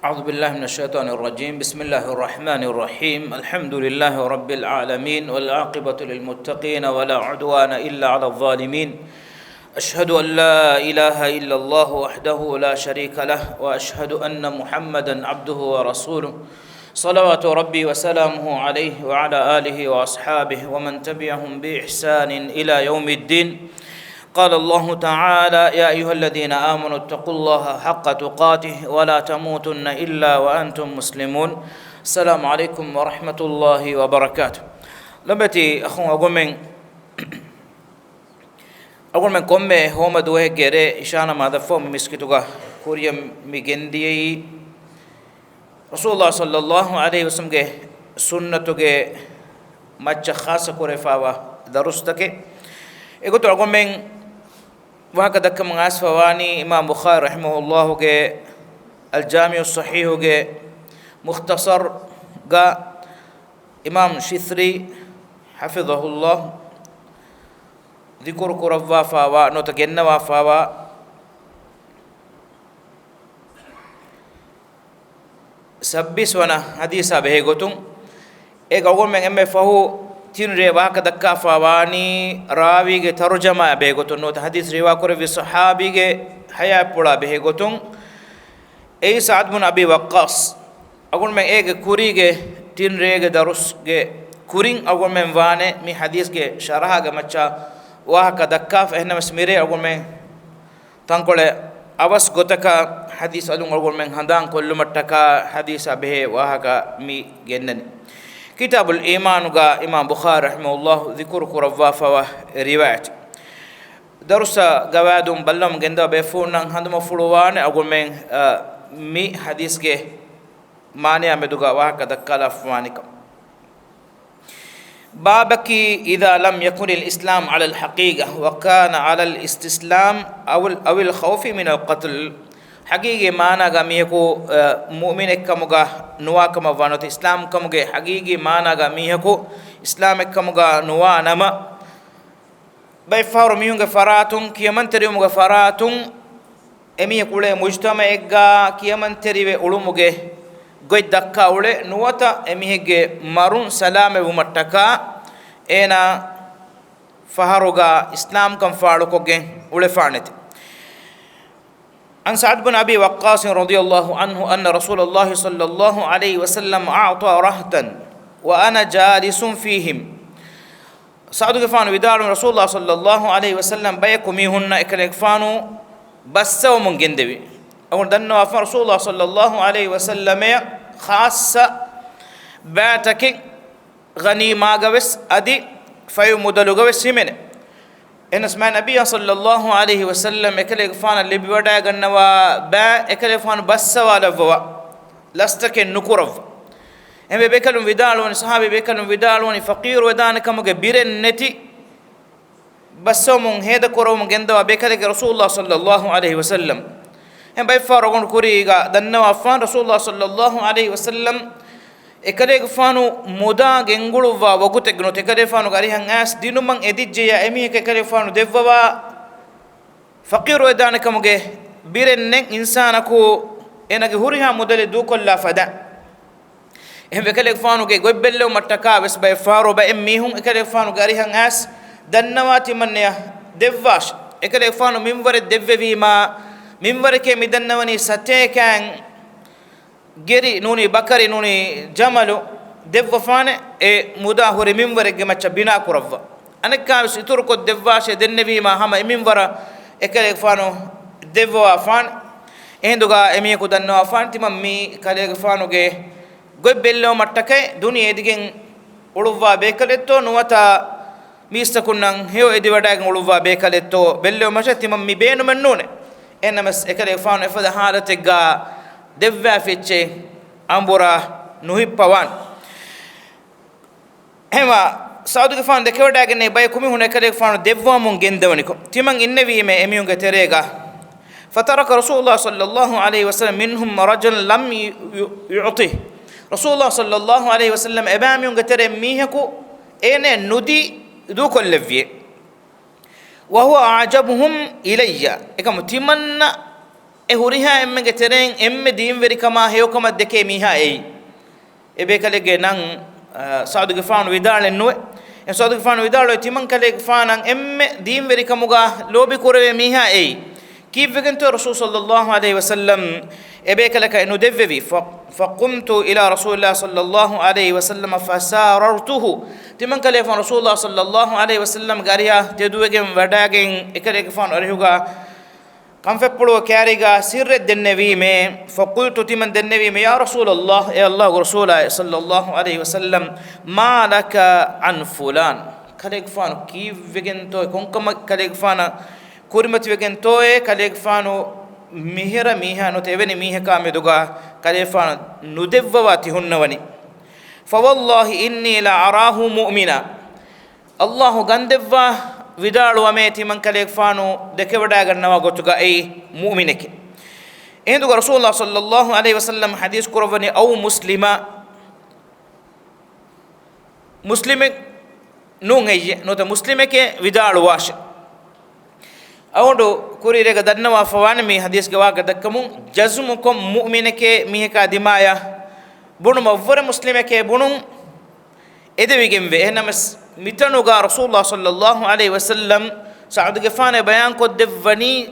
أعوذ بالله من الشيطان الرجيم. بسم الله الرحمن الرحيم. الحمد لله رب العالمين والعاقبة للمتقين ولا عدوان إلا على الظالمين. أشهد أن لا إله إلا الله وحده لا شريك له وأشهد أن محمدا عبده ورسوله صلوات ربي وسلامه عليه وعلى آله وأصحابه ومن تبعهم بإحسان إلى يوم الدين. قال الله تعالى: يا أيها الذين آمنوا اتقوا الله حق تقاته ولا تموتن إلا وأنتم مسلمون. السلام عليكم ورحمة الله وبركاته. لبتي أخو أقول من كم هوم دوه غيره إشانة ما دفعوا مسكتوغا كوريا ميجندي رسول الله صلى الله عليه وسلم کے سنتو کے مچ خاص كورفاوا درستك إقول أقول من وهكذا كم عاص فواني إمام بخاري رحمه الله کے الجامع الصحيح کے مختصر کا إمام شثري حفظه الله ذكر كرفا فاوا نوتجنوا فاوا سبيس ونا حديثا بهجوتون एक अगुन में एम फहु तीन रेवा का दक्का फावानी रावी के तर्जमा बेगोतुन नो हदीस रेवा करे वि सहाबी के हया पुड़ा बेगोतुन ए साद बिन अबी वक्कास अगुन में एक कुरी के तीन रे के दरुस के कुरिंग अगुन में वाने मी हदीस के शरह के मच्चा वाह का दक्का फहना मस्मिरे अगुन में तंकोले अवस गोतका हदीस अलुं अगुन में हंदां कोल्लु मट्टका हदीस अबे वाह का मी गेन्ननी كتاب الإيمان قا إمام بخاري رحمه الله ذكر كرفافة ورواية درس قوادم بلهم جندا بيفونا هندم فلوان أقول من مي حديث ke مانع مدوغا وهكذا كلاف مانكم بابك إذا لم يكن الإسلام على الحقيقة وكان على الاستسلام أو الخوف من القتل حقيقي مانا غميهكو مؤمن كمغا نوا كما وانوت اسلام كمغه حقيقي مانا غميهكو اسلام كمغا نوا نما بيفار ميونغ فراتون كيمن تريومغ فراتون امي كوله مجتمع اگا كيمن تريوي اولومغه گوي دكا اولي نوتا اميهگه مارون سلام ومتكا اينا فهروغا اسلام كم فاړوكوگه اولي فانت عن سعد بن أبي وقاص رضي الله عنه أن رسول الله صلى الله عليه وسلم أعطى رهطا وأنا جالس فيهم سعد كفانو بدار رسول الله صلى الله عليه وسلم بيكميهن إكلكفانو بسوا من جندبي أقول دنوا رسول الله صلى الله عليه وسلم خاصة باتك غني ما جوس أدي فيو مدلو جوس يمنه إن اسمع النبي صلى الله عليه وسلم إكله فان اللي بيودا جنوا با إكله فان بس ولا فوا لستك النكرف هم بيكلم فيدالون صحابي بيكلم فيدالون فقير ودان كم كبير النتي بس من هذا كرو من جندا بيكله رسول الله صلى الله عليه وسلم هم بيفارقون كوريجا دنوا فان رسول الله صلى الله عليه وسلم එකලේක ෆානු මොදා ගෙන්ගුළුවා වගුතෙග්නො තෙකලේ ෆානු ගරිහන් ඇස් දිනුමන් එදිජ්ජය එමි එකලේ ෆානු දෙවවා ෆකීරු එදානකමුගේ බිරෙන්නෙන් ඉන්සානකු එනගේ හුරිහා මුදලේ දූකොල්ලා ෆදා එහෙම එකලේ ෆානුගේ ගොබ්බෙල්ලෝ මට්ටකා වෙස් බයි ෆාරෝ බයි එම්මිහුන් එකලේ ෆානු ගරිහන් ඇස් දන්නවාති මන්නය දෙවවාෂ් එකලේ ෆානු මින්වර දෙවවීමා මින්වරකේ මිදන්නවනි සතේකන් geri nuni bakari nuni jamalu devva fane e muda hore minwarege macha bina kuravva anekka siturko devvashe dennevi ma hama minwara ekale fano devwa fan enduga emiye ko danno fan timam mi kale fano ge gobbello mattake duni edigen uluwa bekaletto nuwata mista kunnan heo edi wadagen uluwa bekaletto bello macha timam mi beenu mennune enamas ekale fano efada halatega devva fecce ambura nuhippawan hema saudu ge fan de kewdagen ne bay kumi hune kale fan devwa mun gendawani ko timan innevi me emiyunge terega fataraka rasulullah sallallahu alaihi wasallam minhum rajul lam yu'ti rasulullah sallallahu alaihi wasallam ebamiyunge tere miheku ene nudi du kollevye wa huwa ajabuhum ilayya ekam timanna e huriha emmege tereng emme diimveri kama heyokama deke miha ei ebe kalege nan saadu gefaan widalen nuwe en saadu gefaan widalo timan kalege faanan emme diimveri kamuga lobi kurave miha ei kivegen to rasul sallallahu alaihi wasallam ebe kalaka enu devvi فقمت إلى رسول الله صلى الله عليه وسلم فساررته تمن كله فان رسول الله صلى الله عليه وسلم غاريا تدوغم وداغن اكريك فان اريوغا كم فپلو كاريغا سر الدنبي مي فقلت تمن الدنبي مي يا رسول الله يا الله رسول صلى الله عليه وسلم ما لك عن فلان كليك فان كيف وگن تو كونكم كليك فان كورمت وگن تو كليك فانو mihira miha no teveni miha ka meduga kalefan nudevwati hunnawani fa wallahi inni la arahu mu'mina allah gandevwa vidalu ameti man kalefanu dekewada gannawa gotuga ei mu'mineke enduga rasulullah sallallahu alaihi wasallam hadith kurovani aw muslima muslime nungeye no ta muslimeke vidalu wash awdo kurirega dannawa fawan mi hadis ga waga dakkamun jazmukum mu'minake miheka dimaya bunu mawwar muslimake bunun edewigembe enamas mitanuga rasulullah sallallahu alaihi wasallam saud gefane bayan ko devani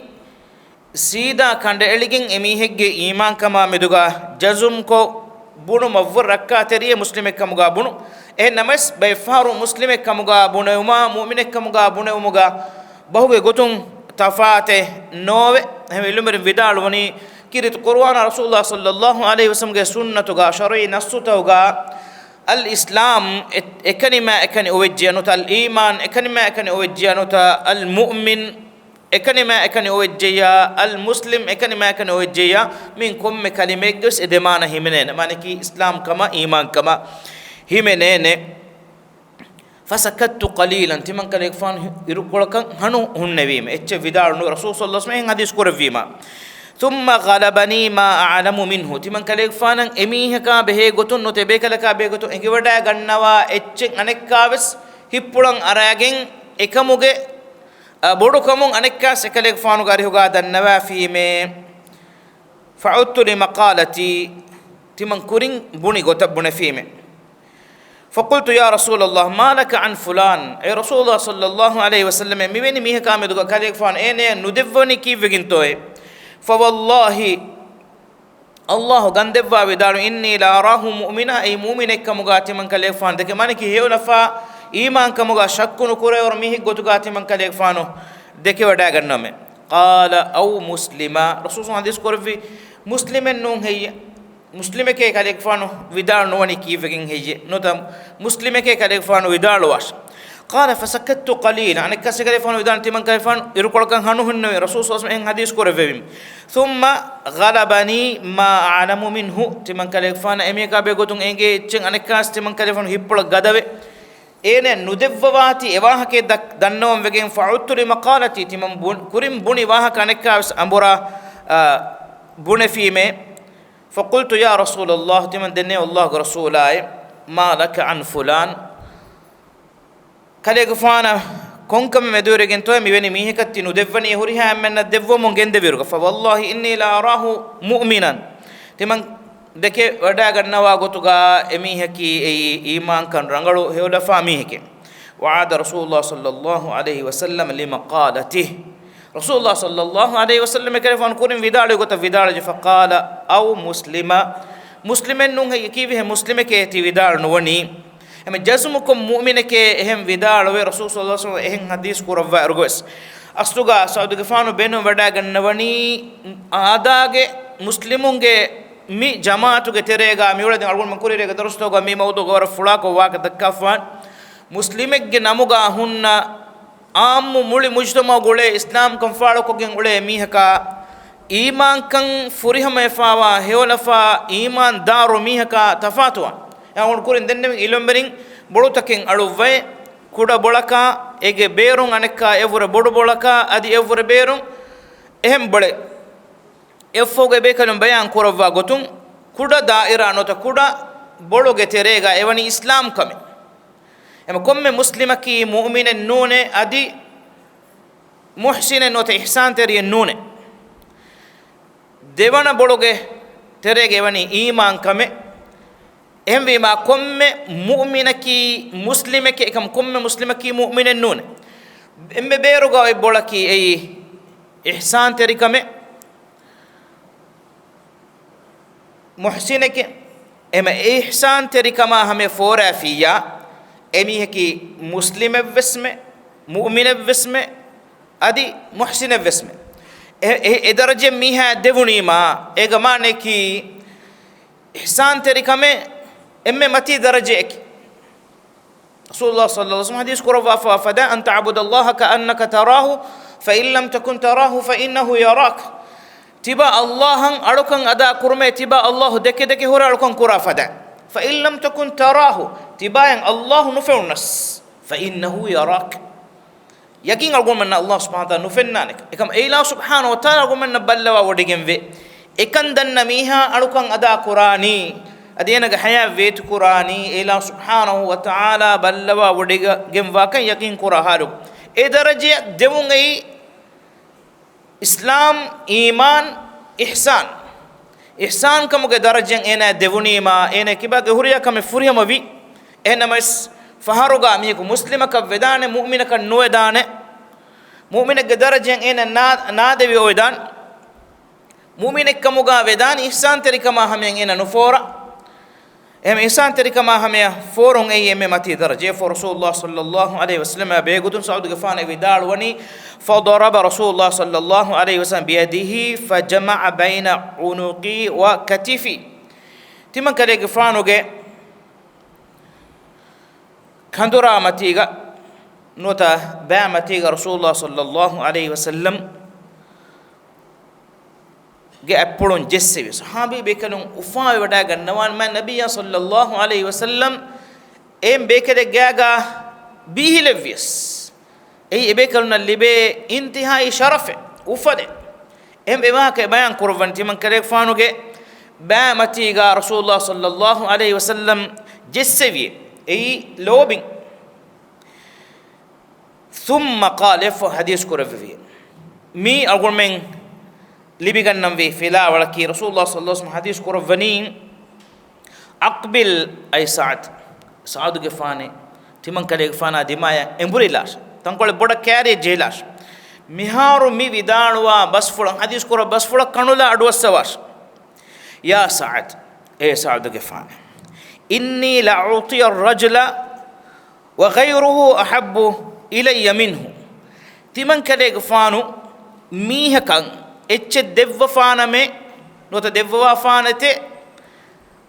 sida kande eligin emihegge iman kama meduga jazum ko bunu mawwar rakkateriye muslime kamuga bunu enamas bay faru muslime kamuga bunuma mu'mine kamuga bunumuga bahuge gotun tafate nove hem ilumir vidalu woni kirit qur'an rasulullah sallallahu alaihi wasallam ge sunnatu ga shar'i nasuta ga al islam ekanima ekani owejjanu al iman ekanima ekani owejjanu al mu'min ekanima ekani owejja al muslim ekanima ekani owejja min komme kalimegos edemana himenene maniki islam kama iman kama himenene فسكت قليلا تمن كان يكفان يرقلكن هنو هنبيم اتش فيدار رسول صلى الله عليه وسلم حديث كرفيما ثم غلبني ما اعلم منه تمن كان يكفان اميه كا به گوتن نوتي بكلكا به گوتن انگودا گنوا اتش انكاوس හිප්පුලන් අරයගෙන් එකමුගේ බොඩු කමුන් අනෙක්කා සකලෙක් ෆානු ගාරි හුගා දන්නවා ෆීමේ ෆඋත්තු ලිමකාලති තිමන් කුරින් බුනි ගොත බුන ෆීමේ فقلت يا رسول الله ما لك عن فلان اي رسول الله صلى الله عليه وسلم ميني ميه كامدو كاليك فان اين ندفني كيف وگنتوي فوالله الله غندوا ودار اني لا اراه مؤمنا اي مؤمنك مغاتي من كاليك فان دك مانكي هيولفا ايمان كمغا شكن كوري اور ميه گوتو غاتي من كاليك فانو دك ودا گنومه قال او مسلما رسول الله حديث كورفي مسلمن نون هي مسلمه کے کالک فانو ودار نونی کیفگن ہے نوتم مسلمه کے کالک فانو ودار واش قال فسكت قليلا عن كسر فانو ودار تمن كيفان يرقلكن هنو هن رسول صلى الله عليه وسلم حديث كورفيم ثم غلبني ما اعلم منه تمن كالک فان اميكا بيگوتون انگے چن ان کاس تمن کالک فانو ہپل گدوے اين ندوواتی اواہ کے دنوم وگن فعدت لمقالتي تمن كريم بني واہ کنکاس امبورا بن فيمه فقلت يا رسول الله تمن دني الله رسولاي ما لك عن فلان كليك فانا كونكم مدورگن تو ميوني ميهكتي ندفني هوريها من الدفو من گند بيرغ فوالله اني لا اراه مؤمنا تمن دكه ودا گنوا گوتوغا اميهكي ايمان كان رنگلو هيودا فاميهكي وعاد رسول الله صلى الله عليه وسلم لمقالته رسول الله صلى الله عليه وسلم كيف نكون فيدال يقول فيدال فقال او مسلمين نون كيف هم مسلمه كي فيدال نوني هم جزمكم مؤمن كي هم فيدال رسول صلى الله عليه وسلم هم حديث كوروا ارغوس استغا سعود غفانو بينو ودا گنوني آداගේ مسلمونගේ مي جماعتුගේ තෙරේගා මිවලෙන් අරුන් මකුරිරේග දරස්තෝගා මි මවුදු ගවර ෆුලාකෝ වාක දක්කෆාන් මුස්ලිමෙක්ගේ නමුගා හුන්නා आम मुली मुजतमा गुले इस्लाम कंफाड़ो को गें गुले मीहका ईमान कं फुरिह मेफावा हेवलफा ईमान दारो मीहका तफातुआ या उन कुरिन दन्ने इलंबरिंग बड़ो तकिंग अड़ुवे कुड़ा बोलका एगे बेरुंग अनेका एवरे बड़ो बोलका अदि एवरे बेरुंग एहम बड़े एफोगे बेकलम बयान कुरवा गोतुंग कुड़ा दायरा नोता कुड़ा बड़ो गे तेरेगा एवनी इस्लाम कमे එම කොම්මෙ මුස්ලිමකී මුමිනෙන් නූනේ අදි මුහ්සිනෙන් නොත ඉහ්සාන් තෙරියෙන් නූනේ දෙවන බොලොගේ තෙරේගේ වනි ඊමාන් කමෙ එහෙම වීම කොම්මෙ මුමිනකි මුස්ලිමකි එකම කොම්මෙ මුස්ලිමකි මුමිනෙන් නුනේ එම්බೆ බේරුගා ඒ බොලකි ඒ ඉහ්සාන් තෙරිකමෙ මුහ්සිනකි එම ඉහ්සාන් තෙරිකම හැම ෆෝරාෆියා එමිහකි මුස්ලිම වෙස්මෙ මුමින වෙස්මෙ අදි මුහ්සින වෙස්මෙ ඒ දරජෙ මිහා දෙවුනීමා ඒ ගමානේ කි ඉහ්සාන් තෙරිකමෙ එම්මෙ මති දරජෙක රසූලුල්ලාහ සල්ලල්ලාහු අලයිහි වසල්ලම් හදීස් කරවා ෆදා අන් තඅබුදල්ලාහ කඅන්නක තරාහු ෆයින් ලම් තකුන් තරාහු ෆඉන්නහු යරාක් තිබා අල්ලාහන් අලුකන් අදා කුරුමේ තිබා අල්ලාහ් දෙක දෙක හොර අලුකන් කුරා ෆදා ෆයින් ලම් තකුන් තරාහු තිබායන් අල්ලාහ් නුෆෙන්නස් ෆඉන්නහු යරාක් යකින් අල්ගොමන්න අල්ලාහ් සුබ්හානහු තාලා නුෆෙන්නානෙක එකම ඒලා සුබ්හානහු වතාලා අල්ගොමන්න බල්ලවා වඩිගෙන් වේ එකන් දන්න මීහා අලුකන් අදා කුරානි අදීනග හයා වේතු කුරානි ඒලා සුබ්හානහු වතාලා බල්ලවා වඩිගෙන් වාකන් යකින් කුරා හාලු ඒ දරජය දෙමුන් ඒ ඉස්ලාම් ඊමාන් ඉහ්සාන් ඉහ්සාන් කමුගේ දරජෙන් එන දෙවුනීමා එන කිබගේ හුරියා කම ෆුරියම වි එනමස් فهرغا ميكو مسلمك ودان مؤمنك نويدان مؤمنك درجه ان نادوي ويدان مؤمنك كمغا ودان احسان تريكما همين ان نفورا ام احسان تريكما هميا فورون اي ام متي درجه فور رسول الله صلى الله عليه وسلم بيغدون سعود غفان ودال وني فضرب رسول الله صلى الله عليه وسلم بيده فجمع بين عنقي وكتفي تمن كلي غفانوغه كندورا متيغا نوتا با متيغا رسول الله صلى الله عليه وسلم جاء أبولون جسّي صحابي بيكلون أفاي وداعا نوان ما النبي صلى الله عليه وسلم إم بيكل جاء بيه لفيس أي بيكلون اللي بي انتهاء شرفه وفده إم بما كبيان قربان تمن كلك فانو جاء با متيغا رسول الله صلى الله عليه وسلم جسّي أي لوبين ثم قال في حديث كرفي مي أقول من لبيجن نبي فلا ولكن رسول الله صلى الله عليه وسلم حديث كرفنين أقبل أي سعد جفاني تمن كله جفانا دمايا إمبريلاش تنقول بودا كاري جيلاش مهارو مي vidānuwa بس فلان حديث كرف بس فلان كنولا أدوسواش يا سعد أي سعد جفاني إني لأعطي الرجل وغيره أحب إلي منه تمن كليك فانو ميه كان إتش دب فانا مي نوتا دب فانته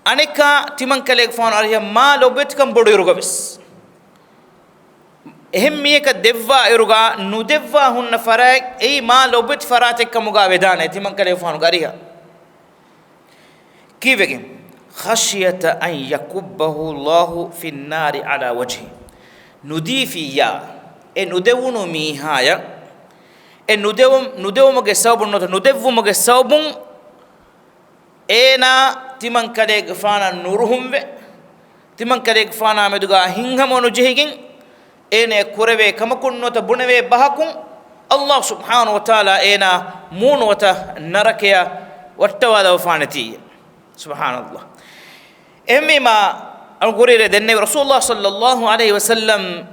أنيكا تمن كليك فانو عليه ما لوبت كم بدو يروغا بس එහෙම මේක දෙවවා ඉරුගා නුදෙවවා හුන්න ෆරාක් ඒ මා ලොබෙත් ෆරාතෙක් කමුගා වේදානේ තිමන් කලේ ෆානු ගරියා කීවෙකින් خشية أن يكبه الله في النار على وجهه نديفيا ندوون ميهايا ندوم مجه سوبون ندوو مجه سوبون إنا تمن كده فانا نورهم به تمن كده فانا مدوغا هنغم ونجهين إنا كوربه كم كن نوت بنوه بحكم الله سبحانه وتعالى إنا مون وتا نركيا وتوادا وفانتي سبحان الله إمي ما القرير دنيا رسول الله صلى الله عليه وسلم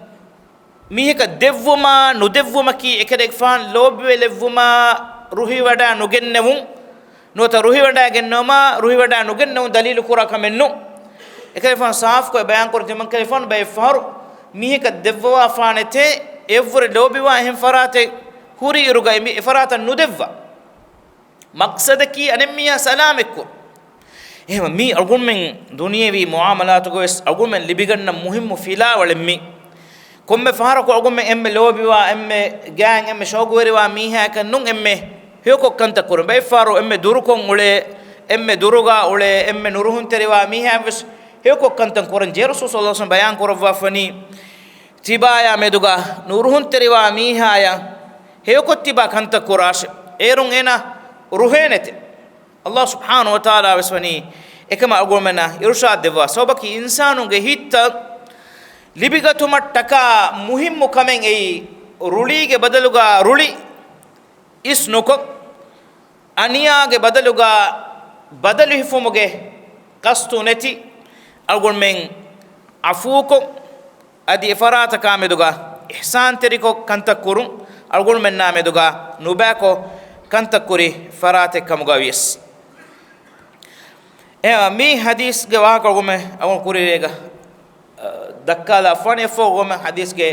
ميهك دفوما ندفوما كي إكدك فان لوب ولفوما روحي ودا نجنّهم نوتا روحي ودا جنّما روحي ودا نجنّهم دليل كورا كمنّو إكدك فان صاف كو بيان كورتي من كدك فان بيفهر ميهك دفوا فانته إفر لوبي واهم فراتة هوري يرجع مي فراتة ندفوا مقصد كي أنميا سلامك එහෙම මී අගුන් මෙන් දුනියේවි මුආමලාතු ගොස් අගුන් මෙන් ලිබිගන්න මුහිම්මු ෆිලා වලෙම්මි කොම්මෙ ෆහරක අගුන් මෙන් එම්මෙ ලෝබිවා එම්මෙ ගෑන් එම්මෙ ෂෝගුවරිවා මීහා කන්නුන් එම්මෙ හියකො කන්ත කුරු බයි ෆාරෝ එම්මෙ දුරුකොන් උලේ එම්මෙ දුරුගා උලේ එම්මෙ නුරුහුන් තෙරිවා මීහා වෙස් හියකො කන්තන් කුරන් ජේ රසූල් සල්ලල්ලාහු අලයිහි වසල්ලම් බයන් කරවා ෆනි තිබායා මෙදුගා නුරුහුන් තෙරිවා මීහායා හියකො තිබා කන්ත කුරාෂ ඒරුන් එනා රුහේනෙතේ الله سبحانه وتعالى وسوني එකම අගොමන ඉර්ෂාද් දෙවා සෝබකි ඉන්සානුගේ හිත ලිබිගතුම ටකා මුහිම්මු කමෙන් ඒ රුලිගේ බදලුගා රුලි ඉස් නොකො ಅನಿಯಾಗೆ ಬದಲುಗ ಬದಲು ಹಿಫುಮುಗೆ ಕಸ್ತು ನೆತಿ ಅಲ್ಗೊಳ್ ಮೆನ್ ಅಫೂಕೊ ಅದಿ ಎಫರಾತ ಕಾಮೆದುಗ ಇಹ್ಸಾನ್ ತೆರಿಕೊ ಕಂತಕ್ಕುರು ಅಲ್ಗೊಳ್ ಮೆನ್ ನಾಮೆದುಗ ನುಬಾಕೊ ಕಂತಕ್ಕುರಿ ಫರಾತೆ ಕಮುಗವಿಯಸ್ ಮೀ ಹದೀಸ್ಗೆ ವಾಹಕಗೊಮ್ಮೆ ಅವನು ಕುರಿರೇಗ ದಕ್ಕಾದ ಅಫ್ವಾನಿ ಎಫೋಗೊಮ್ಮೆ ಹದೀಸ್ಗೆ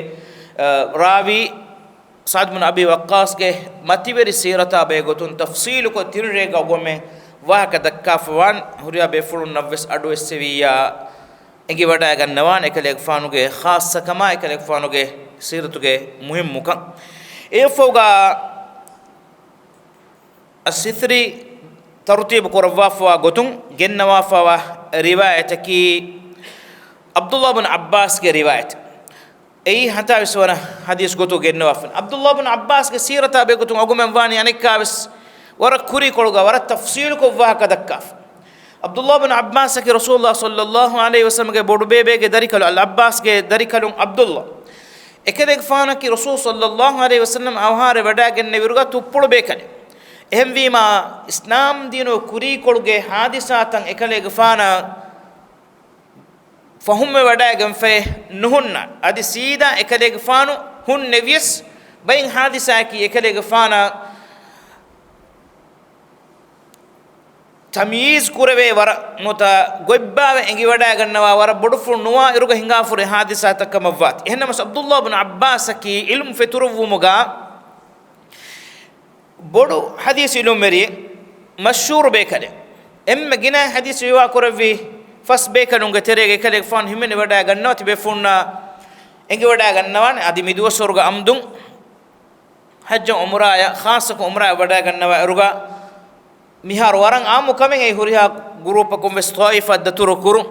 ರಾವಿ ಸಾದ್ ಬಿನ್ ಅಬಿ ವಕ್ಕಾಸ್ಗೆ ಮತಿವೆರಿ ಸೀರತಾ ಬೇಗೊತುನ್ ತಫ್ಸೀಲು ಕೊ ತಿರುರೇಗ ಒಮ್ಮೆ ವಾಹಕ ದಕ್ಕಾ ಫವಾನ್ ಹುರಿಯಾ ಬೇಫುಳು ನವ್ವೆಸ್ ಅಡು ಎಸ್ಸೆವಿಯಾ ಎಂಗಿ ವಡಾ ಗನ್ನವಾನ್ ಎಕಲೆಗ್ ಫಾನುಗೆ ಖಾಸ ಕಮಾ ಎಕಲೆಗ್ ಫಾನುಗೆ ಸೀರತುಗೆ ಮುಹಿಮ್ ಮುಖ ಏಫೋಗ ಅಸಿತ್ರಿ ತರ್ತೀಬ್ ಕೊರವಾಫವಾ ಗೊತುಂ ಗೆನ್ನವಾಫವಾ ರಿವಾಯತಕಿ ಅಬ್ದುಲ್ಲಾ ಬಿನ್ ಅಬ್ಬಾಸ್ಗೆ ರಿವಾಯತ್ ei hata wiswana hadis gotu genno afan abdullah ibn abbas ge sirata be gotu ogumem wani anikka wis wara kuri kolga wara tafsil ko wa kadakka abdullah ibn abbas ke rasulullah sallallahu alaihi wasallam ge bodu bebe ge darikalu al abbas ge darikalum abdullah ekede fana ki rasul sallallahu alaihi wasallam awhare wada genne viruga tuppulu bekale ehem wima islam dino kuri kolge hadisatan ekale ge fana فهم وداعم في نهنا أدي سيدا إكليك فانو هن نبيس بين حادثة كي إكليك فانا تمييز كوربي ورا نوتا غيبا إنجي وداعم نوا ورا بدفور نوا إروك هنگا فور حادثة تكمفات إهنا مس عبد الله بن عباس كي علم في تروو مغا بدو حديث علم مري مشهور بكله إما جنا حديث يوا كوربي ಫಸ್ ಬೇಕನುಂಗ ತೆರೆಗೆ ಕಲೆಗೆ ಫಾನ್ ಹಿಮೆನೆ ವಡಾ ಗನ್ನವತಿ ಬೆಫುನ್ನ ಎಂಗೆ ವಡಾ ಗನ್ನವಾನೆ ಅದಿ ಮಿದುವ ಸ್ವರ್ಗ ಅಮ್ದುಂ ಹಜ್ಜ ಉಮ್ರಾಯ ಖಾಸಕ ಉಮ್ರಾಯ ವಡಾ ಗನ್ನವ ರುಗ ಮಿಹಾರ್ ವರಂ ಆಮು ಕಮೆಂ ಐ ಹುರಿಹಾ ಗ್ರೂಪ್ ಕೊಂ ವೆಸ್ ತಾಯಿಫ್ ದತುರು ಕುರು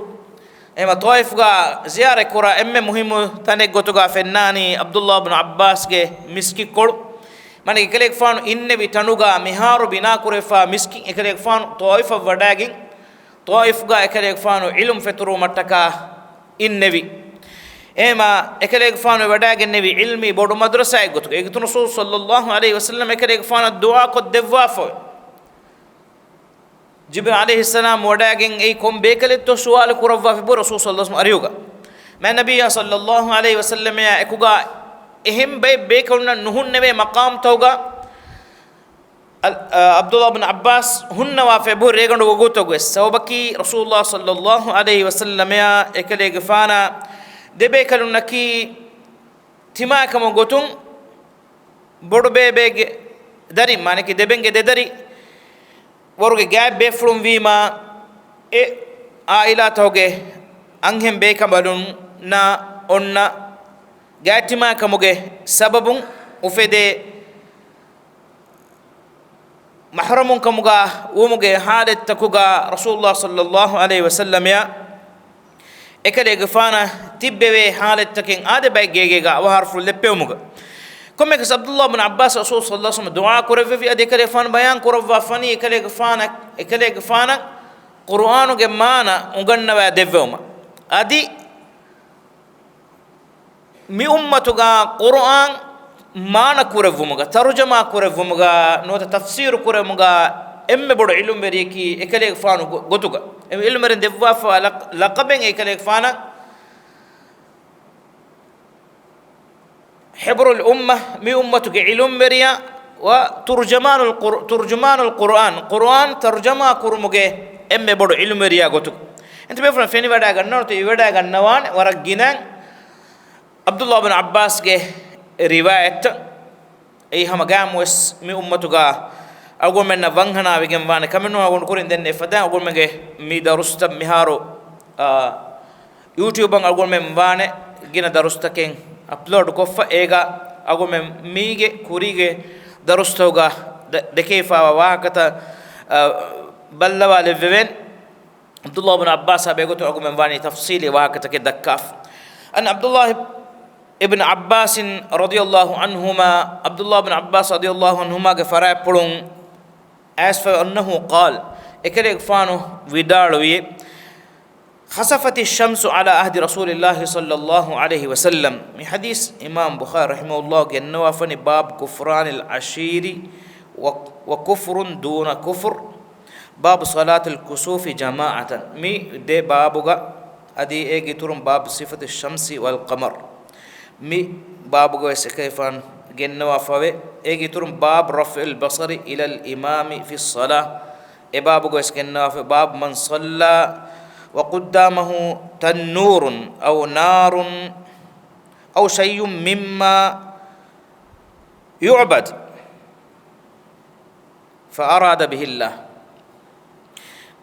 ಎಮ ತಾಯಿಫ್ ಗಾ ಜಿಯಾರೆ ಕುರಾ ಎಮ್ಮೆ ಮುಹಿಮು ತನೆ ಗೊತುಗಾ ಫೆನ್ನಾನಿ ಅಬ್ದುಲ್ಲಾ ಇಬ್ನ್ ಅಬ್ಬಾಸ್ ಗೆ ಮಿಸ್ಕಿ ಕೊಳು ಮನೆ ಕಲೆಗೆ ಫಾನ್ ಇನ್ನೆ ವಿ ತನುಗಾ ಮಿಹಾರು ಬಿನಾ ಕುರೆಫಾ ಮಿಸ್ಕಿ ಕಲೆಗೆ ಫಾನ್ ತಾಯಿಫ್ ವಡಾಗಿ طائف غا اكليك فانو علم فترو متكا النبي اما اكليك فانو وداغ النبي علمي بودو مدرسه ايغتو ايغتو رسول صلى الله عليه وسلم اكليك فانو الدعاء قد دفافو جبريل عليه السلام وداغين اي كوم بيكلتو سوال كروا في رسول صلى الله عليه وسلم اريوغا ما نبي صلى الله عليه وسلم يا اكوغا اهم بي بيكلنا نهن نبي مقام توغا Abdullah bin Abbas hunna wa fe bur regandu goto ges sawbaki Rasulullah sallallahu alaihi wasallam ya ekale gfana debe kalunaki tima kam gotum bodu bebe dari maneki debenge dedari woruge gab be from wima e aila toge anghem be kamalun na onna gatima kamuge sababun ufede محرمون كمغا ومغا حالت تكوغا رسول الله صلى الله عليه وسلم يا اكل غفانا تبوي حالت تكين ادي باي گيگا وحرف لپيومغا كومك عبد الله بن عباس رسول صلى الله عليه وسلم دعاء كرف في ادي كلي فان بيان كرف فاني اكل غفانا قران گمانا ugannawa devvoma adi mi ummatuga قران ಮಾನ ಕುರವುಮುಗ ತರ್ಜಮಾ ಕುರವುಮುಗ ನೋತ ತಫ್ಸೀರ್ ಕುರವುಮುಗ ಎಮ್ಮೆ ಬಡು ಇಲ್ಮ್ ಬೆರಿಕಿ ಎಕಲೆ ಫಾನು ಗೊತುಗ ಇಲ್ಮ್ ಮೆರೆ ದೆವ್ವಾಫ ಲಕಬೆನ್ ಎಕಲೆ ಫಾನ ಹಿಬ್ರುಲ್ ಉಮ್ಮ ಮಿ ಉಮ್ಮತುಗೆ ಇಲ್ಮ್ ಬೆರಿಯಾ ವ ತುರ್ಜಮಾನುಲ್ ಕುರ್ಆನ್ ಕುರ್ಆನ್ ತರ್ಜಮಾ ಕುರುಮುಗೆ ಎಮ್ಮೆ ಬಡು ಇಲ್ಮ್ ಬೆರಿಯಾ ಗೊತುಗ ಎಂತ ಬೇಫ್ರ ಫೆನಿ ವಡಾ ಗನ್ನೋತ ಇವಡಾ ಗನ್ನವಾನ್ ವರ ಗಿನನ್ ಅಬ್ದುಲ್ಲಾ ಇಬ್ನ್ ಅಬ್ಬಾಸ್ ಗೆ riwayat ei hama gamwes mi ummatuga agol menna wanghana wegen wane kamenu agon kurin denne fada agol mege mi darusta miharo youtube ang agol mem wane gina darusta ken upload koffa ega agol mem mige kurige darustoga dekefa wakata ballawa leven abdullah ibn abbas abegoto agol mem wane tafsili wakata ke dakkaf an abdullah ابن عباس رضي الله عنهما عبد الله بن عباس رضي الله عنهما غفرا پڑون اسف انه قال اكلك فانو ودالوي خسفت الشمس على عهد رسول الله صلى الله عليه وسلم من حديث امام بخاري رحمه الله جنوافني باب كفران العشير وكفر دون كفر باب صلاة الكسوف جماعة مي دي بابوغا أدي إيجي تورم باب صفة الشمس والقمر مي بابوغا سكيفان جنوا فوي إيجي تورم باب رفع البصر إلى الإمام في الصلاة بابوغا سكنوا في باب من صلى وقدامه تنور أو نار أو شيء مما يعبد فأراد به الله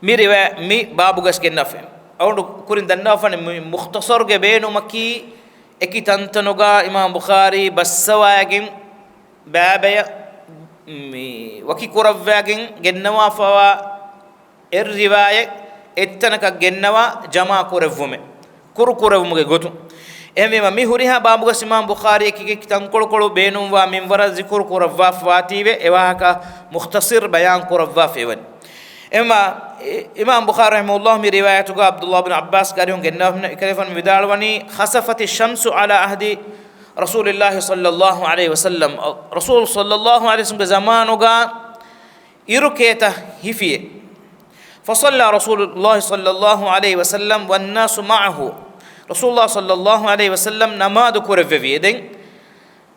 مي بابو غس كنافه او كورين دنافن مختصر بينو مكي اكي تنتنوغا امام بخاري بسواغين بابيا وكي كورفاغين جنوا فوا الروايه اتنك جنوا جما كورفومه كورفومه غوتو ايما مي هوريها بابو غس امام بخاري كي تنكول كولو بينو وا منور ذكر كورفا فاتيبه اواهكا مختصر بيان كورفا فيون اما امام بخاري رحمه الله من روايه عبد الله بن عباس قالوا ان كيفن بدالوني خسفت الشمس على عهد رسول الله صلى الله عليه وسلم رسول صلى الله عليه وسلم زمانوغا يركيته هفيه فصلى رسول الله صلى الله عليه وسلم والناس معه رسول الله صلى الله عليه وسلم نماذ كورفي دين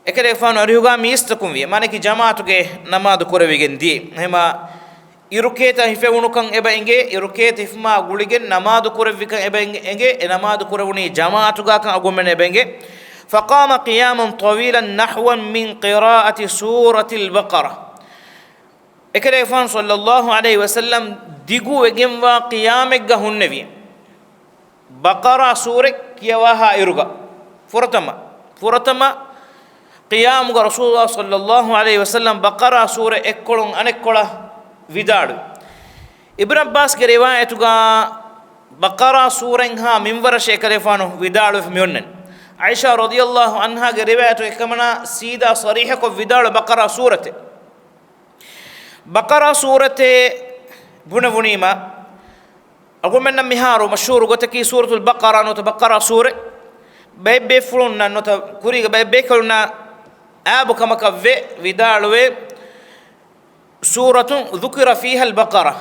ekade fanu arihuga miistakum wi maneki jamaatuge namadu korewigen di hema iruketa hifewunukan eba enge iruketa hifma guligen namadu korewikan eba enge e namadu korewuni jamaatuga kan agomene eba enge faqama qiyaman tawilan nahwan min qira'ati surati al-baqara ekade fanu sallallahu alayhi wasallam digu egemwa qiyamegga hunnewi baqara sure kiyawaha iruga furatama قيام رسول الله صلى الله عليه وسلم بقرة سورة اكولون انكولا وداڑ ابن عباس کی روایت گا بقرة سورة ها منور شیکرفانو وداڑ فمیونن عائشہ رضی اللہ عنہا کی روایت کمنا سیدھا صریح کو وداڑ بقرة سورة بقرة سورة بنونیما اقول من مهارو مشهور گتکی سورة البقرة نوت بقرة سورة بيبي فلون نوت كوري بيبي كلنا آبو كما كفي ودالوي سورة ذكر فيها البقرة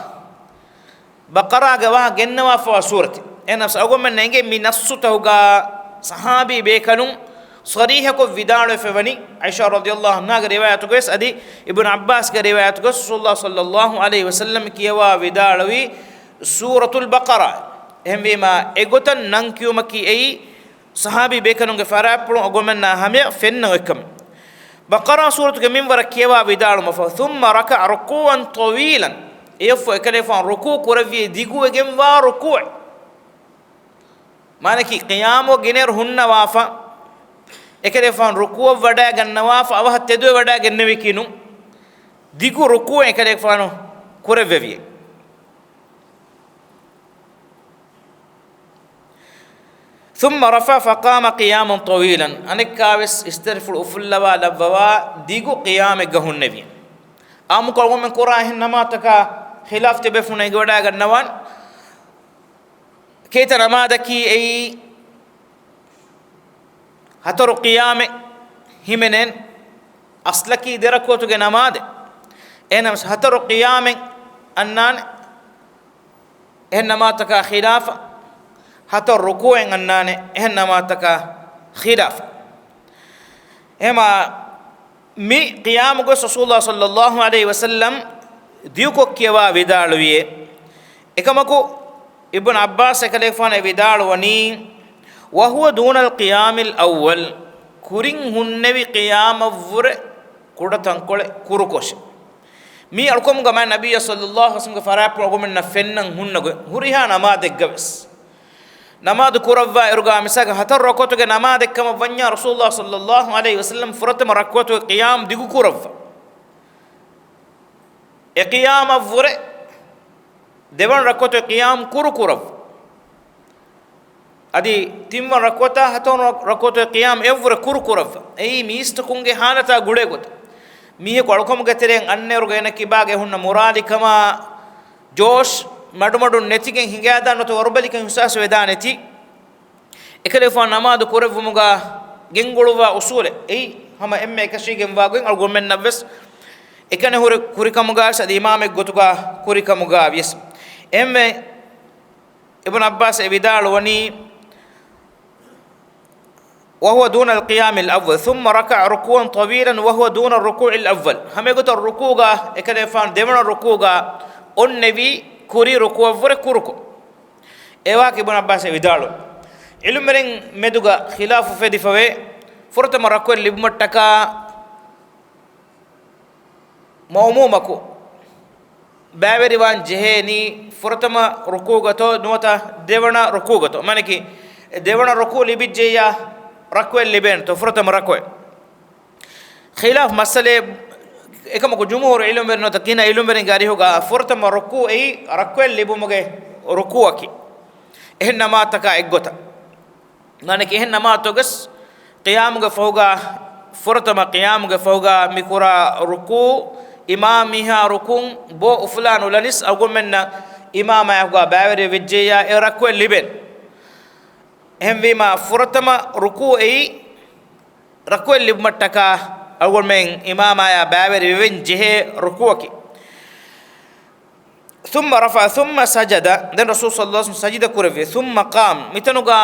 بقرة جوا جنوا فوا سورة أنا أقول من نيجي من السطوغا صحابي بيكلون صريحة كو ودالوي فبني عائشة رضي الله عنها رواية تقول أدي ابن عباس رواية تقول رسول الله صلى الله عليه وسلم كيوا ودالوي سورة البقرة هم بما إغوتن نانكيو مكي أي صحابي بيكلون كفارابلون أقول من نهامي فين وكم بقرة سورة كمين وركيوا بدار مفا ثم ركع ركوعا طويلا يفو كلفان ركوع كرفي ديغو جنوا ركوع مانكي قيام وجنر هن وافا كلفان ركوع ودا جنوافا او تدو ودا جنوي كينو ديغو ركوع كلفان كرفي ثم رفع فقام قياما طويلا انك كاوس استرفل افلوا لبوا ديغو قيام گهن نبي ام کو من قراه نماتك خلاف تبفون غودا غنوان كيت نمادكي اي هتر قيام همنن اصلكي دركوتو نماد انم هتر قيام انان انما تك خلاف حتى الركوع أنني إنما تكا خلاف إما مي قيام رسول الله صلى الله عليه وسلم ديوكو كيوا ودالويه إكمكو ابن عباس كليفان ودالوني وهو دون القيام الأول كورين هنوي قيام ور كودا تنكول كوروكوش مي أركم كما النبي صلى الله عليه وسلم فرابو أقوم نفنن هنغو هوريها نما دغبس نماذ كورفا إرجع مساق هتر ركوتك نماذ كما بنيا رسول الله صلى الله عليه وسلم فرتم ركوته قيام ديكو كورفا قيام أفور دبان ركوته قيام كورو كورف أدي تيم ركوته هتون ركوته قيام أفور كورو كورف أي ميستكونج حالتا غودة ميه كاركم كتيرين أنير غينا كيباعه هون مرادي كما جوش مدو نتيجة هنگادا نتو وربلي كن حساس ودانتي إكلفان نماذ كورف مغا جنغولوا أصول أي هم إما كشيء جنواعين أقول من نفس ekane kurikamuga sad imame gotuga kurikamuga yes emme ibn abbas evidal wani وهو دون القيام الأول ثم ركع ركوعا طويلا وهو دون الركوع الأول هم يقول الركوع إكده فان دمنا الركوع النبي كوري ركوع وركوعكو إيواك ابن عباس يدالو علم مرين مدوغا خلاف فدي فوي فرت مركوع اللي بمتكا مومومكو بابري وان جهني فرتما ركوع تو نوتا دمنا ركوع تو مانكي دمنا ركوع اللي بيجيا ركوع اللي بين تفرتم ركوع خلاف مسألة إكما كجمهور علم برنو تكينا علم برن قاري هوغا فرتم ركوع أي ركوع اللي بومغه ركوعك إنما تكا إغوتا مانك إنما توغس قيامغ فوغا فرتم قيامغ فوغا ميكورا ركوع إمامها ركوع بو فلان ولنس أقول منا إمام يهوغا باوري وجيا ركوع اللي بين هم بما فرتما ركوعي ركوع اللي بمتكا أول من إمام يا بابر بين جهة ركوعك ثم رفع ثم سجد دن رسول صلى الله عليه وسلم سجد كرفي ثم قام متنوغا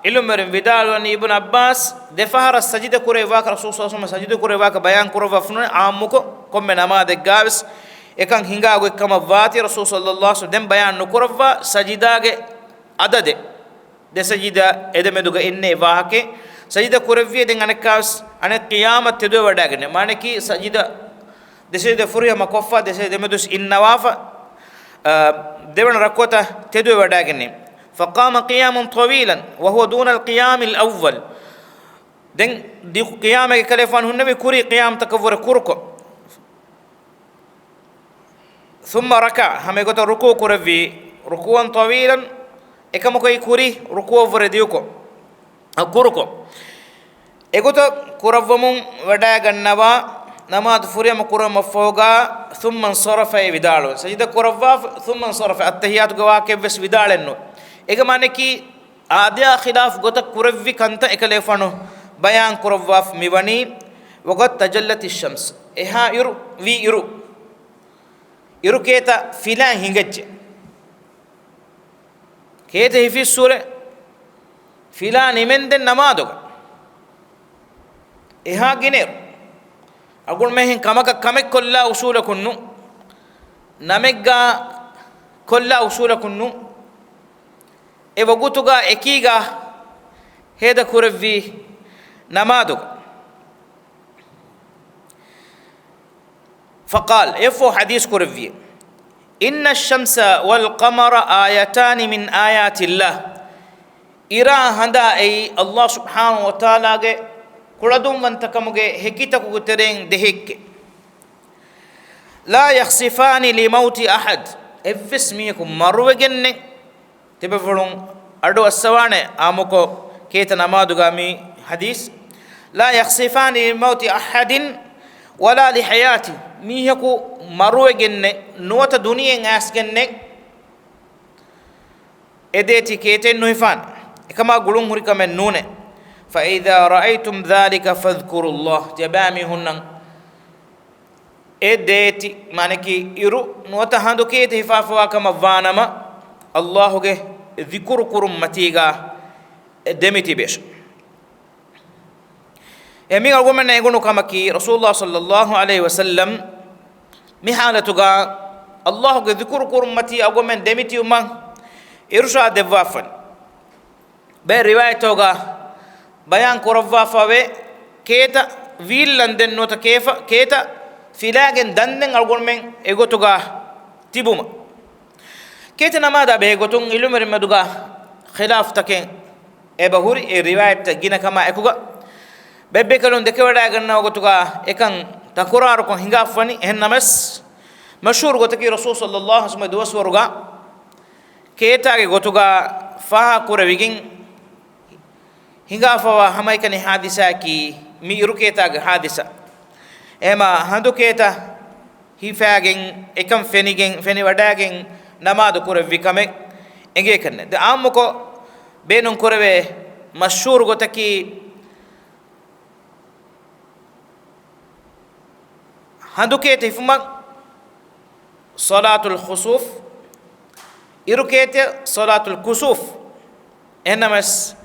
علم بدال وني ابن عباس دفهر السجد كرفي واك رسول صلى الله عليه وسلم سجد كرفي واك بيان كرفي فنون عامكو كم من نماذج جابس إكان هنگا وكما فاتي رسول صلى الله عليه وسلم دم بيان نكرفي سجداء عدد de sajida edemeduga inne wahake sajida kurevviye den anekaas ane qiyamat tedu wadagene maneki sajida desede furiya makoffa desede medus innawafa devana rakota tedu wadagene faqama qiyaman tawilan wa huwa duna alqiyam alawwal den di qiyama ke kalefan hunnabi kuri qiyam takawwur kurko thumma raka hame gota ruku kurevvi rukuan tawilan ekamo koy kuri rukuwa vrediuko akuruko egota kuravmun wada gannawa namaz furiyam kurama foga thumma sarafa vidalo sajida kuravva thumma sarafa attahiyat gawa ke ves vidalenno ega mane ki aadya khilaf gota kuravvi kanta ekale fano bayan kuravva miwani wagat tajallat ash-shams eha iru vi iru keta filan hingajje كيت هي في السورة فلان من دن نمادوك إها جنير أقول مهين كمك كل أصول كنو نمجا كل أصول كنو إبغوتوغا إكيغا هذا كورفي نمادوك فقال إفو حديث كورفي إن الشمس والقمر آيتان من آيات الله إرا هندا أي الله سبحانه وتعالى كردوم وانتكموغي هكيتكو ترين دهيك لا يخسفان لموت أحد إفس ميكم مروجن تبفلون أدو السوانة آموكو كيت نمادوغامي حديث لا يخسفان لموت أحد ولا لحياتي ميهكو مروجن نوت دنيا ناسكن إديتي كيتين نوفان كما قولون هريكا من نونه فإذا رأيتم ذلك فاذكروا الله جبامي هنن إديتي مانكي إرو نوت هندو كيت هفافوا كما فانما الله جه ذكر كرم متيغا دمتي بيش يمين أقول يقولون كما كي رسول الله صلى الله عليه وسلم محالتوغا الله ذكر كرمتي أقول من دمتي ومن إرشاد وافن بروايتوغا بيان كرفافا كيتا ويل لندن نوتا كيتا فيلاغن دندن أقول من إيغوتوغا تيبوما كيتا نمادا بيغوتون إلومر مدوغا خلاف تكين إبهوري رواية جينا كما إكوغا بيبكلون دكودا غنا وغوتوغا إكان تكرار كون هنگا فني هنمس مشهور غوتكي رسول صلى الله عليه وسلم دوس ورغا كيتا غوتوغا فها كورويگين هنگا فوا هماي كني حادثه كي مي ركيتا حادثه اما هندو كيتا هي فاگين اكم فنيگين فني وداگين نماز كوروي كمه انگي كنه د امكو بينون كوروي مشهور غوتكي handukeete hifumak salatul khusuf irukeete salatul kusuf enamas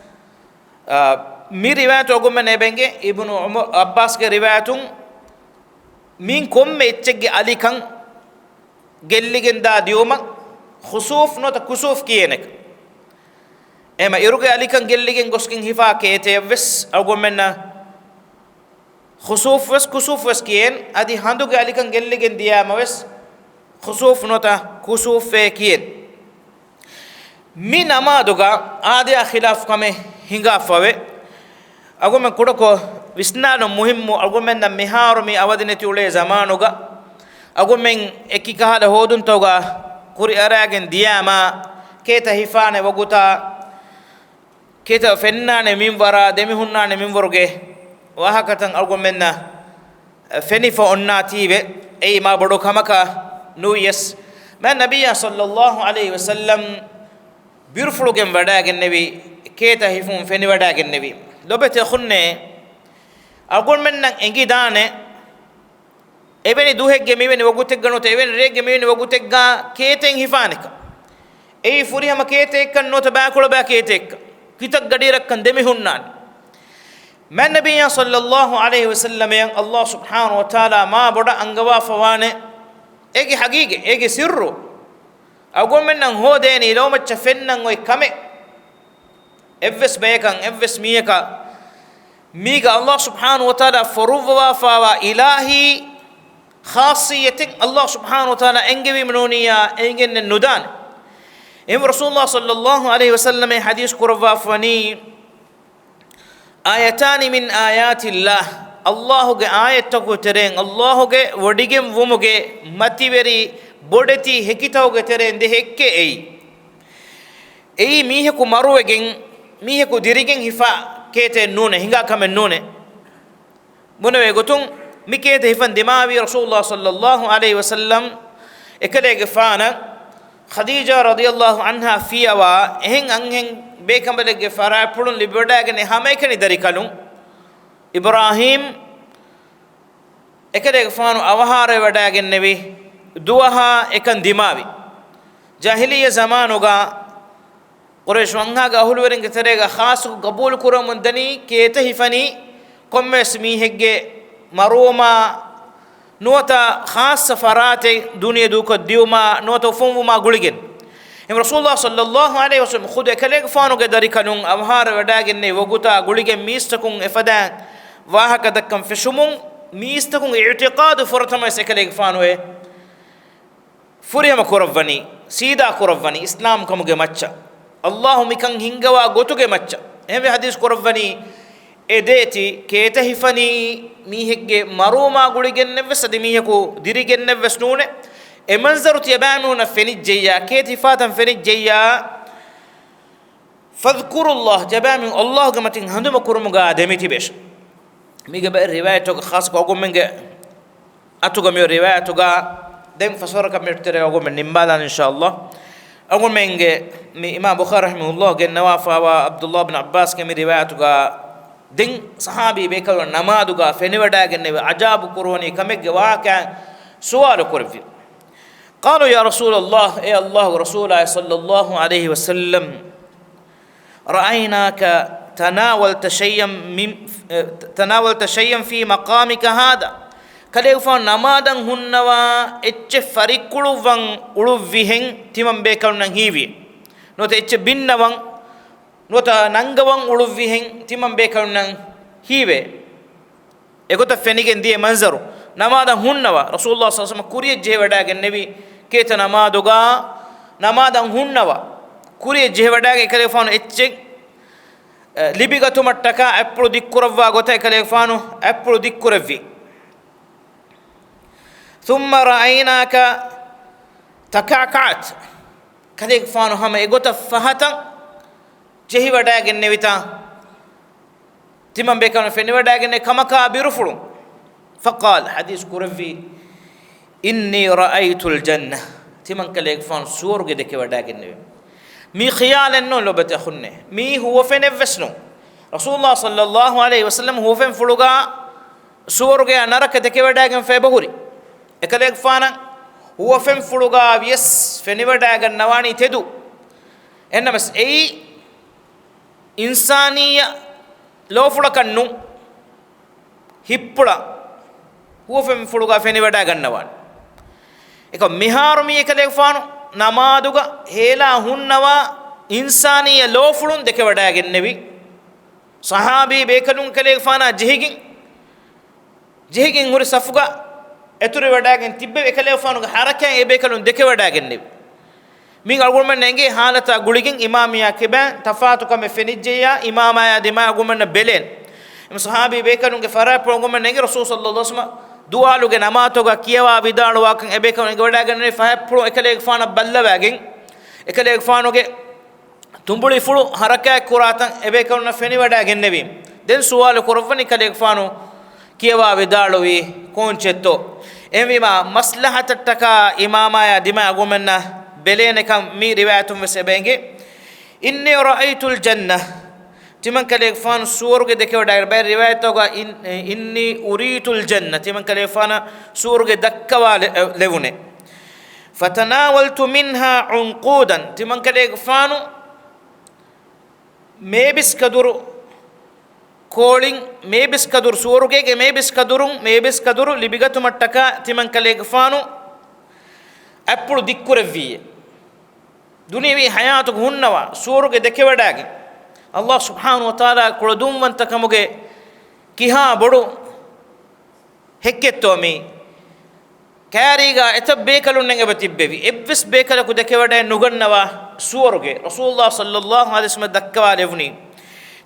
mi riwayat ogum nebenge ibnu abbas ge riwayatun min komme echege alikan gelligen da diuma khusuf nota kusuf kiyenek ema iruge alikan gelligen goskin hifa keete wes ogum menna khusuf wes kusuf wes kiyen adi handuge alikan gelligen diyama wes khusuf nota kusuf fe kiyen mi namaduga aadiya khilaf kame hinga fawe agumen kudako visnano muhimmu agumen na miharu mi awadineti ule zamanuga agumen ekikahada hodun toga kuri aragen diyama keta hifane waguta keta fennane minwara demihunnane minwaruge wahakatan agumen na fenifa onnatibe ei ma bodo kamaka nuyes man nabiyya sallallahu alaihi wasallam birfulugen wadagen nebi keta hifum feni wadagen nebi lobete khunne agol men nan engi dane ebeni duhegge meveni wagutek ganote eveni regge meveni wagutek ga keten hifanika ei furi hama kete kan nota ba kula ba kete kitak gadirak kan demi hunnan man nabiyya sallallahu alaihi wasallam yan allah subhanahu wa taala ma boda angawa fawane ege hagige ege sirru agol men nan hodeni lawmacha fennan oy kame evves bekan evves miyaka miga allah subhanahu wa taala foruwa fawa ilahi khasiyatin allah subhanahu wa taala engewi minoniya engen nudan em rasulullah sallallahu alaihi wasallam hadith kurwa fani ayatan min ayati allah allah ge ayat ko teren allah ge wodigem wumuge mativeri bodeti hekitawge teren de hekke ei miheku maruwegen miheku dirigen hifa kete nune hinga kamen nune munawe gotun mi kete hifan dimawi rasulullah sallallahu alaihi wasallam ekalege fana khadija radhiyallahu anha fiyawa ehin anhen bekambalege fara pulun libodagene hamekani darikalun ibrahim ekalege fanu awahare wadagen nevi duwaha ekan dimawi jahiliya zamanuga quraish wanga ga hulweren ge terega khas qabul kuram dani kete hifani kommes mi hegge maruma nota khas safarate dunya du ko diuma nota fumu ma guligen em rasulullah sallallahu alaihi wasallam khude kaleg fanu ge dari kanun amhar wadagen ne woguta guligen mistakun efada wahaka dakkam fishumun mistakun i'tiqad furtama sekaleg fanu e furiyama kuravani sida kuravani islam kamuge macha allah mikan hingawa gotuge macha ehme hadith kuravani edeti kete hifani mihegge maruma guligenne vesadi miheku dirigenne vesnune e manzaru tibanuna fenijja kete hifatan fenijja fadhkurullah jabamin allah gamatin handuma kurumuga demiti besh miga ba riwayat ko khas ko gomenge atuga mi riwayat ga dem fasara kam mertere gomen nimbalan inshallah agol menge mi imam bukhari rahimahullah gen nawafa wa abdullah ibn abbas ke mi riwayat ga din sahabi bekal namadu ga feniwada gen ne ajab kuroni kamege waqa suwal kurfi qalu ya rasul allah ay allah rasulullah sallallahu alaihi wasallam ra'aynaka tanawalta shay'an fi maqamika hada kalefa namadan hunnawa ecce farikuluwan uluvihen timam bekal nan hiwi nota ecce binnawan nota nangawan uluvihen timam bekal nan hiwe egota fenigen die manzaru namadan hunnawa rasulullah sallallahu alaihi wasallam kuriye jewadagen nebi keta namaduga namadan hunnawa kuriye jewadagen kalefanu ecce libigatu mattaka appulu dikkurawwa gota kalefanu appulu dikkurawwi ثم رأيناك تكعكعت كذلك فانو هم إغوتا فهتا جهي وداغن نويتا تمام بيكان فني وداغن كمكا بيرفلو فقال حديث كرفي إني رأيت الجنة تمام كذلك فان سور قدك وداغن نوي مي خيال النون لو بتأخنه مي هو فين فسنو رسول الله صلى الله عليه وسلم هو فين فلوغا سور قيا نرك دك وداغن في بهوري ekaleeg faana huwa fen fuluga yes feniwada gannawani tedu ennamas ei insaniya lofula kannu hippula huwa fen fuluga feniwada gannawani eka miharumi ekaleeg faanu namaduga hela hunnawa insaniya lofulun deke wada gennevi sahabi bekalun kaleeg faana jihigin huri safuga eturi wadagen tibbe ekaleeg faanuga harakan e bekalun deke wada gennevi min algumen nenge halata guligin imamiya keben tafatu kam fenijja imamaya dima algumen belen im sahabi bekalun ge fara algumen nenge rasul sallallahu alaihi wasallam dualuge namatoga kiyawa vidalu wakan e bekalun ge wada genne fahapro ekaleeg faana ballawagen ekaleeg faanuge tumbuli fulu haraka kuratan e bekalun feni wada gennevi den suwal korvani ekaleeg faanu kiyawa vidalu wi konchetto emima maslahataka imamaya dima algumen بلين كم مي رواية مسبنجي إني رأيت الجنة تمن كليك فان سور قد كيو داير بير رواية توقع إني أريت الجنة تمن كليك فان سور قد دكوا لونه فتناولت منها عنقودا تمن كليك فانو ميبس كدر كولين ميبس كدر سور قد ميبس كدر لبيغتو متكا تمن كليك فانو أبلو ديكور فيه دنيوي حياتك هنوا سورك دكيوداغي الله سبحانه وتعالى كردوم وانتكموغي كيها بدو هكيتومي كاريغا اتب بيكلو ننگه بتيببي ابس بيكلو دكيودا نغنوا سورك رسول الله صلى الله عليه وسلم دكوا لفني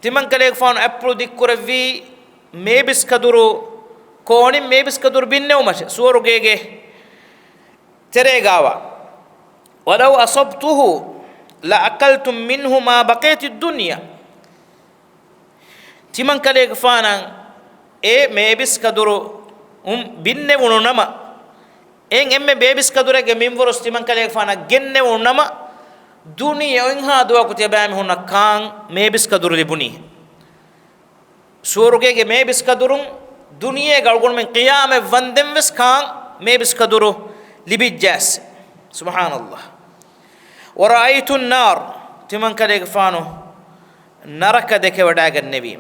تمن كليك فان ابرو ديكورفي ميبس كدرو كوني ميبس كدر بينو مش سورگيگه تريغاوا ولو أصبته لأكلتم منه ما بقيت الدنيا تمن كليك فانا ميبس كدرو بينه ونما ام بيبس كدرو ميمورس تمن كليك فانا جنه ونما دنيا انها دوا كتبام هنا كان ميبس كدرو لبني سورگه ميبس كدرو دنيا غلغون من قيام وندم وس كان ميبس كدرو لبيجاس سبحان الله ورأيت النار تمن كليك فانو نرك دك وداغ النبي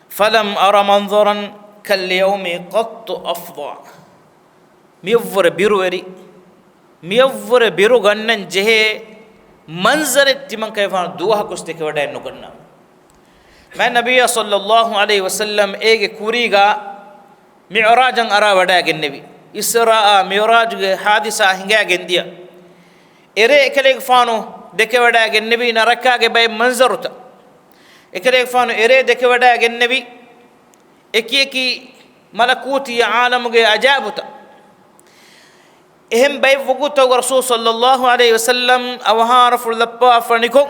فلم أرى منظرا كاليوم قط أفضع ميوفر بيرو غنن جه منظر تمن كليك فانو دوها كستك وداغ نغنا ما النبي صلى الله عليه وسلم ايغ كوريغا معراجا أرى وداغ النبي إسراء معراج حادثة هنگا گنديا إره إكليك فانو دكودا النبي نركا باي منظرتا إكليك فانو إره دكودا النبي إكيكي ملكوتي عالم أجابتا إهم باي فقوتا ورسول صلى الله عليه وسلم أوهار فلبا فرنكو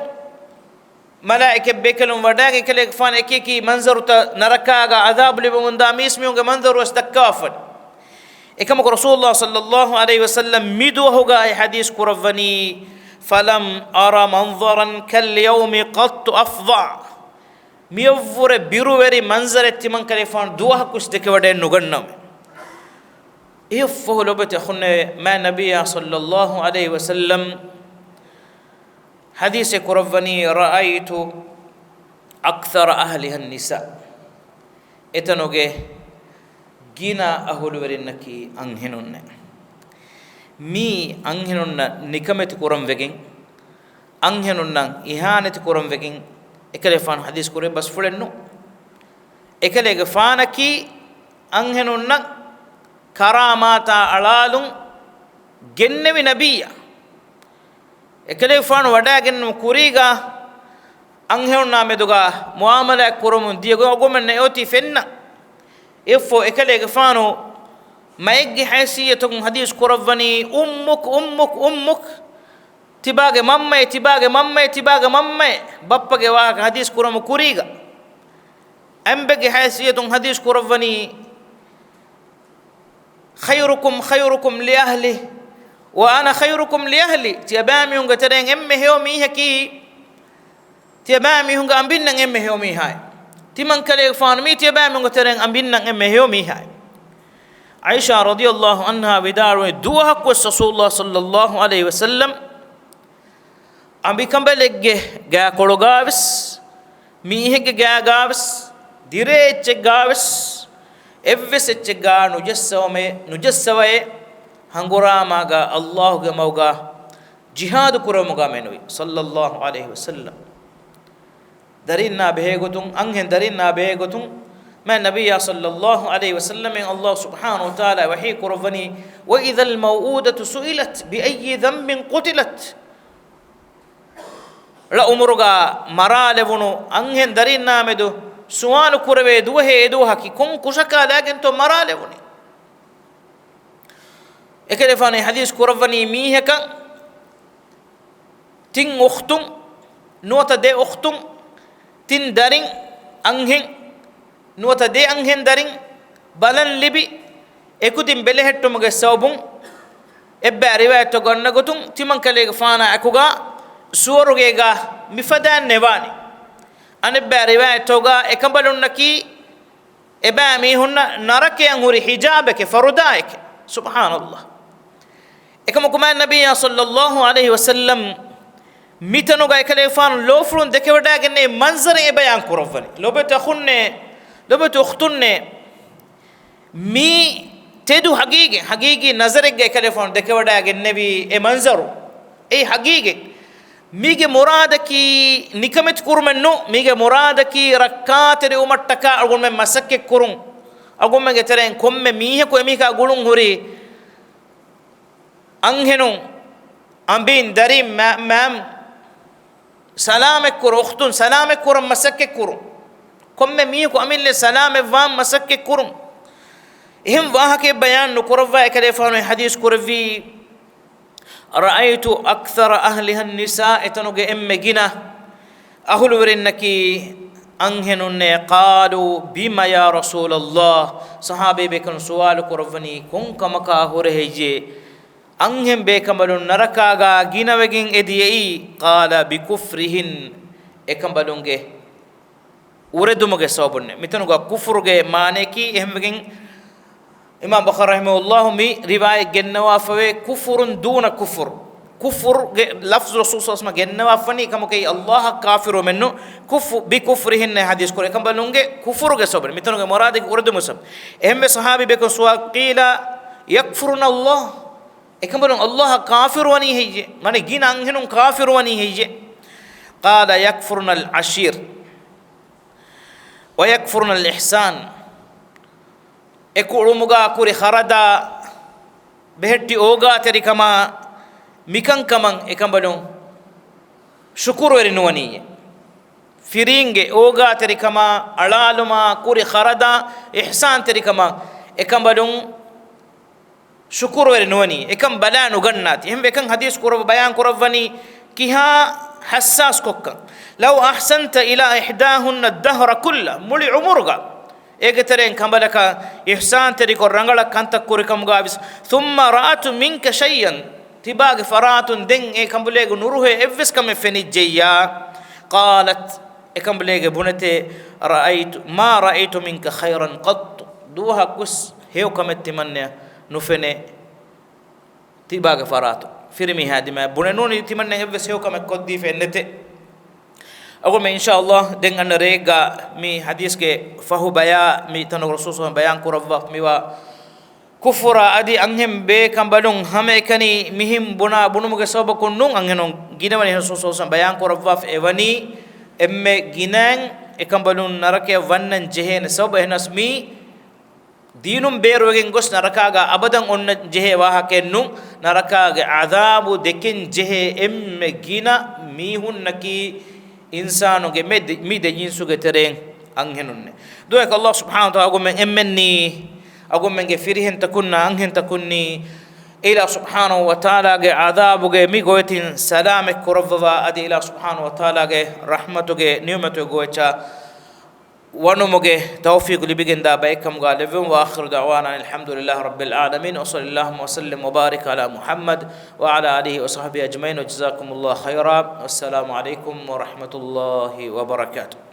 ملائكة بيكلم وداك إكليك فان إكيكي منظرتا نركا عذاب لبمندا ميسميونغ منظر واستكافن إكما رسول الله صلى الله عليه وسلم مدوه حديث كرفني فلم أرى منظرا كاليوم قط أفضع ميوفر بيرووري منظر تمن كليفان دوها كشتك ودين نغنم يفه لبت أخونا ما نبي صلى الله عليه وسلم حديث كرفني رأيت أكثر أهلها النساء إتنوغي gina ahulu werinnaki anhenunne mi anhenunna nikameti kuram vegin anhenunnan ihaneti kuram vegin ekale fan hadis kore bas fulennu ekalege fanaki anhenunna karamata alalun gennevi nabiyya ekale fan wada gennu kuriga anhenunna meduga muamala kurum diego gomenne oti fenna إفو إكليك فانو ما يجي حيثيتهم حديث كرفني أمك تباغي مامي بابا واك حديث كرم كوريغا أم بجي حيثيتهم حديث كرفني خيركم لأهله وأنا خيركم لأهلي تيابامي هنگا ترين أمي هيومي هكي تيابامي هنگا أمبينن أمي هيومي هاي تمن كليك فان مي تيابامي هنگا ترين أمبينن أمي هيومي هاي عائشة رضي الله عنها بدار دوها قص رسول الله صلى الله عليه وسلم أمي كم بلغ جا كولغاوس ميهك جا غاوس ديريتش غاوس إفسيتش غا نجسومي هنغورا ماغا الله جموغا جهاد كرموغا منوي صلى الله عليه وسلم درينا بهيغتون أنهن درينا بهيغتون ما النبي صلى الله عليه وسلم الله سبحانه وتعالى وحي كرفني وإذا الموءودة سئلت بأي ذنب قتلت لا أمرغا مرالفونو أنهن درينا مدو سؤال كربي دوه دوها كي كون كشكا لكن تو مرالفوني إكلفاني حديث كرفني ميهكا تين أختم نوتا دي أختم تين دارين أنهن نوتا دي أنهن دارين بلن لبي إكودين بلهتو مغا سوبون إبا رواية تغنى غتون تيمان كاليغ فانا أكوغا سوروغيغا مفدان نواني أن إبا رواية توغا إكمبلون نكي إبا ميهن نركي أنهوري حجابك فرودائك سبحان الله إكما كما النبي صلى الله عليه وسلم ميتنوغا إكاليفان لوفرون دكيوداغني منظر إبايان كورفاني لوبت أختني مي تدو حقيقي نظرك إكاليفان دكيوداغني بي منظرو أي حقيقي ميجي مرادكي نكمت كورمنو ميجي مرادكي ركاتري ومتكا أقول من مسكك كورون أقول من جترين كم ميه كوميكا أقولون هوري أنهنو أمبين داري مام سلامك كور أختون سلامك كور مسكك كورون كم ميه كومين لسلام فام مسكك كورون هم واهك بيان نكورفا كليفانو حديث كورفي رأيت أكثر أهلها النساء تنوغ إمجنا أهل ورنكي أنهنون قالوا بما يا رسول الله صحابي بكن سؤال كرفني كن كما كاهور هيجي أنهم بكملون نركاغا جينا وجين إديئي قال بكفرهن إكملونغ وردمغ صوبن متنوغا كفرغ مانكي إهم وجين إمام بخاري رحمه الله مي رواية جنوا فوي كفر دون كفر لفظ رسول صلى الله عليه وسلم جنوا فني كم كي الله كافر منه بكفرهن حديث كوري كم بلونجة كفر جسبر مثلاً مراد ورد مسلم هم صحابي بكون سوا قيل يكفرون الله كم بلون الله كافر وني هيجي ماني جين عنهم كافر وني هيجي قال يكفرون العشير ويكفرون الإحسان එකුළුමුගා කුරි kharadaa behetti ඕගා terikama mikan kaman ekambadon shukuru erinuwaniye firinge ooga terikama alaluma kuri kharadaa ihsan terikama ekambadon shukuru erinuwani ekam balanu gannati hembe kan hadis kuro bayan kurawani kiha hassas kokkan law ahsanta ila ihdahunna ad-dahra kullu muli umurga إجترين كمبلك إحسان تريكو رنجلا كانت كوريكم غابس ثم رأت منك شيئا تباغ فرات دين كمبلك نوره إفس كم فنيجيا قالت كمبلك بنتي ما رأيت منك خيرا قط دوها كس هيو كم تمنى نفني تباغ فرات فرمي هذه ما بنوني تمنى إفس هيو كم قدي فنته أقول ما إن شاء الله dengan rega mi hadis ke fahu baya mi tanu rasul bayan kurawak miwa kufura adi anghem be kambalung hame kani mihim buna bunum ke soba kunnung anghenong ginawani rasul bayan kurawak evani emme ginang e kambalung narake wannan jehen soba henas mi dinum berogen gos narakaga abadan onna jehe waha kennu narakaga adabu dekin jehe emme gina mihun naki إنسانو جمد ميد جنسو جترين أنهنون دوك الله سبحانه وتعالى أقول من إمني أقول من جفيرهن تكون أنهن تكوني إلى سبحانه وتعالى عذاب جمي قوتين سلامك كرفوا أدي إلى سبحانه وتعالى رحمته نعمته قوتها ونمجه توفيق لبيجن دا بيكم غالبون وآخر دعوانا الحمد لله رب العالمين وصلى الله وسلم وبارك على محمد وعلى آله وصحبه أجمعين وجزاكم الله خيرا والسلام عليكم ورحمة الله وبركاته.